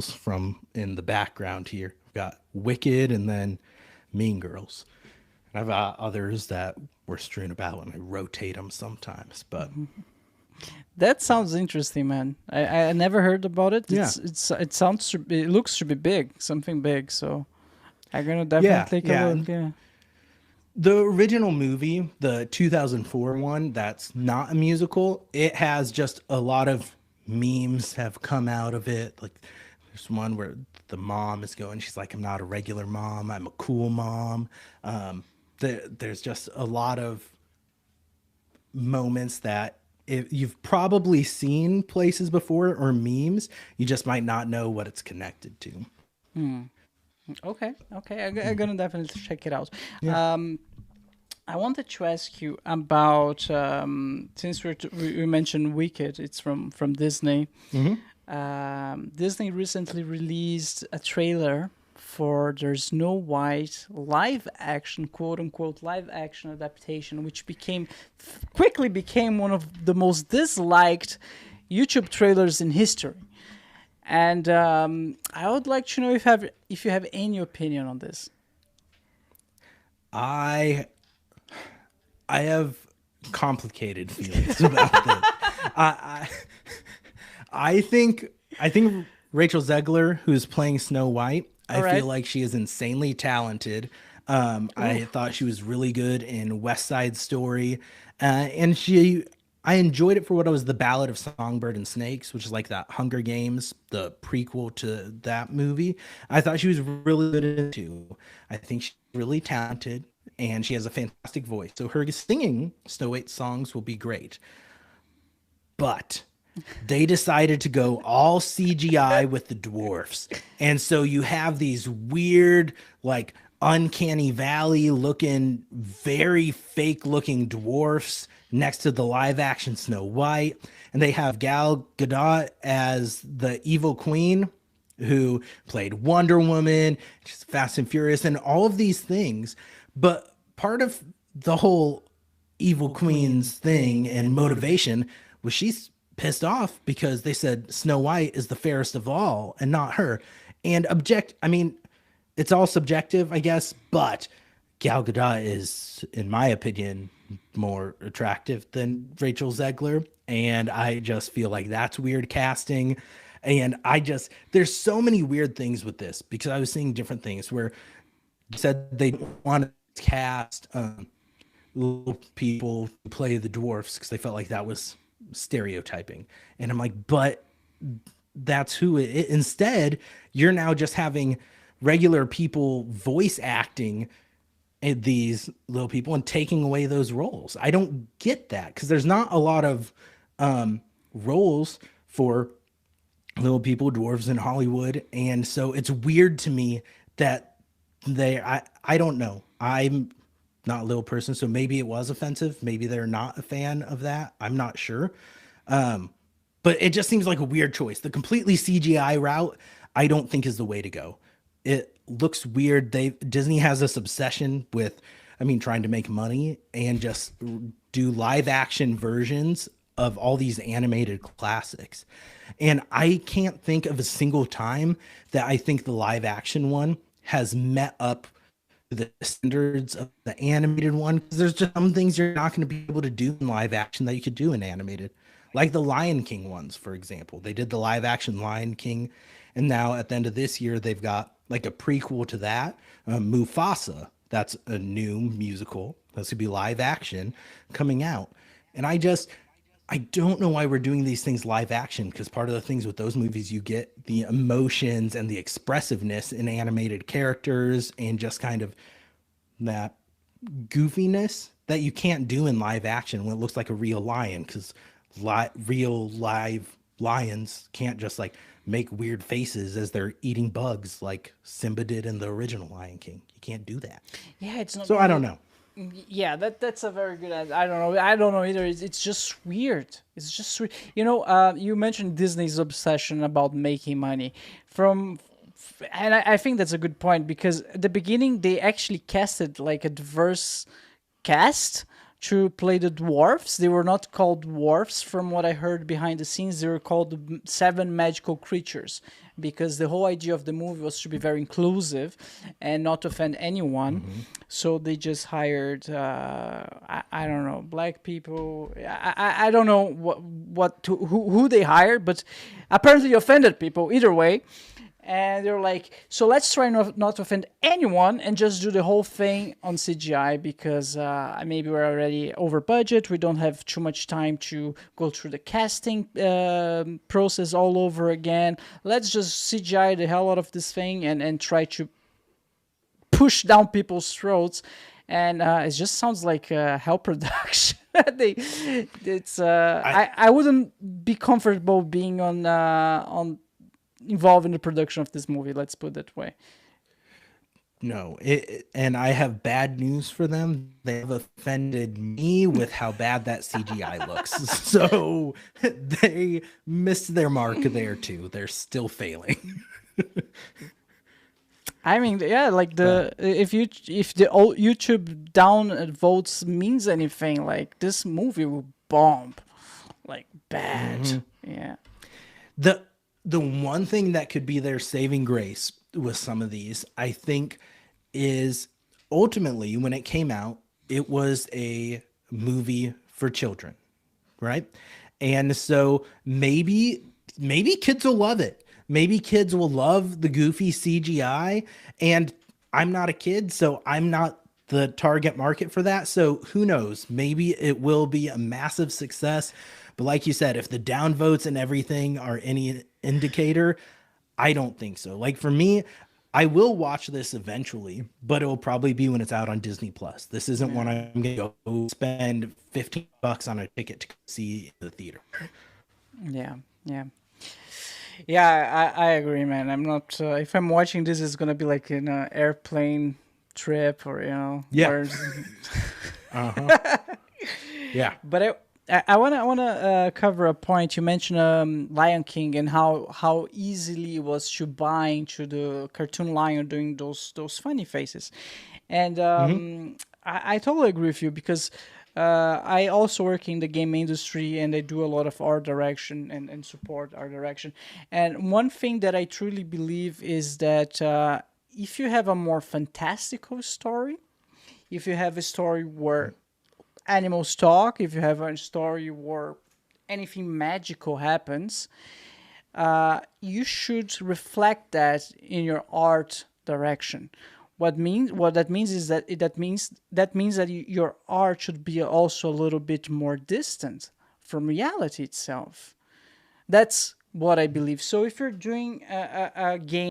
musicals from in the background here. We've got Wicked and then Mean Girls. And I've got others that were strewn about and I rotate them sometimes. But That sounds interesting, man. I never heard about it. yeah, It sounds it looks to be big, something big. So I'm gonna yeah, definitely take a yeah. look. And Yeah. the original movie, the 2004 one, that's not a musical. It has just a lot of memes have come out of it. Like there's one where the mom is going, she's like, I'm not a regular mom, I'm a cool mom. There's just a lot of moments that if you've probably seen places before or memes, you just might not know what it's connected to. Okay. Okay. I'm gonna definitely check it out. Yeah. Um, I wanted to ask you about since we mentioned Wicked. It's from Disney. Hmm. Disney recently released a trailer for their Snow White live action, quote unquote, live action adaptation, which quickly became one of the most disliked YouTube trailers in history. And I would like to know if you have any opinion on this. I I have complicated feelings about this. I, I think Rachel Zegler, who's playing Snow White, All I right. feel like she is insanely talented. I thought she was really good in West Side Story, and I enjoyed it for what it was, the Ballad of Songbird and Snakes, which is like that Hunger Games, the prequel to that movie. I thought she was really good in it too. I think she's really talented and she has a fantastic voice. So her singing Snow White songs will be great. But they decided to go all CGI with the dwarfs. And so you have these weird, like uncanny valley looking, very fake looking dwarfs next to the live action Snow White. And they have Gal Gadot as the evil queen who played Wonder Woman, she's Fast and Furious, and all of these things. But part of the whole evil queen's thing and motivation was she's pissed off because they said Snow White is the fairest of all and not her. And I mean, it's all subjective, I guess, but Gal Gadot is, in my opinion, more attractive than Rachel Zegler. And I just feel like that's weird casting. And there's so many weird things with this because I was seeing different things where said they wanted to cast little people to play the dwarfs because they felt like that was stereotyping. And I'm like, but that's who instead, you're now just having regular people voice acting these little people and taking away those roles. I don't get that because there's not a lot of roles for little people, dwarves in Hollywood. And so it's weird to me that I don't know. I'm not a little person, so maybe it was offensive. Maybe they're not a fan of that. I'm not sure. But it just seems like a weird choice. The completely CGI route, I don't think is the way to go. It looks weird. Disney has this obsession with, I mean, trying to make money and just do live action versions of all these animated classics. And I can't think of a single time that I think the live action one has met up to the standards of the animated one. Because there's just some things you're not going to be able to do in live action that you could do in animated. Like the Lion King ones, for example. They did the live action Lion King. And now at the end of this year, they've got like a prequel to that, Mufasa. That's a new musical. That's going to be live action coming out. And I don't know why we're doing these things live action because part of the things with those movies, you get the emotions and the expressiveness in animated characters and just kind of that goofiness that you can't do in live action when it looks like a real lion because real live lions can't just like make weird faces as they're eating bugs like Simba did in the original Lion King. You can't do that. Yeah, it's not So I gonna. don't know. Yeah, that's a very good. I don't know. I don't know either. It's just weird. It's just weird. You mentioned Disney's obsession about making money and I think that's a good point because at the beginning they actually casted like a diverse cast to play the dwarfs. They were not called dwarfs, from what I heard behind the scenes. They were called the seven magical creatures because the whole idea of the movie was to be very inclusive and not offend anyone. Hmm. So they just hired, I don't know, black people. I don't know who they hired, but apparently offended people either way. And they're like, so let's try not to offend anyone and just do the whole thing on CGI because maybe we're already over budget. We don't have too much time to go through the casting process all over again. Let's just CGI the hell out of this thing and try to push down people's throats. And it just sounds like hell production. I wouldn't be comfortable being on involved in the production of this movie. Let's put it that way. No, and I have bad news for them. They have offended me with how bad that CGI looks. So they missed their mark there too. They're still failing. I mean, yeah, like if the old YouTube down votes means anything, like this movie will bomb, like bad. Mm-hmm. Yeah. The one thing that could be their saving grace with some of these, I think, is ultimately when it came out, it was a movie for children, right? And so maybe kids will love it. Maybe kids will love the goofy CGI. And I'm not a kid, so I'm not the target market for that. So who knows? Maybe it will be a massive success. But like you said, if the downvotes and everything are any indicator, I don't think so. Like for me, I will watch this eventually, but it will probably be when it's out on Disney Plus. This isn't one I'm going to go spend $15 on a ticket to see in the theater. Yeah, yeah. Yeah, I agree, man. I'm not. If I'm watching this, it's gonna be like in an airplane trip, or Yeah. Uh-huh. Yeah. But I wanna cover a point. You mentioned Lion King and how easily it was to buy into the cartoon lion doing those funny faces, and I totally agree with you because I also work in the game industry and I do a lot of art direction and support art direction. And one thing that I truly believe is that if you have a more fantastical story, if you have a story where animals talk, if you have a story where anything magical happens, you should reflect that in your art direction. What that means is that means that your art should be also a little bit more distant from reality itself. That's what I believe. So if you're doing a game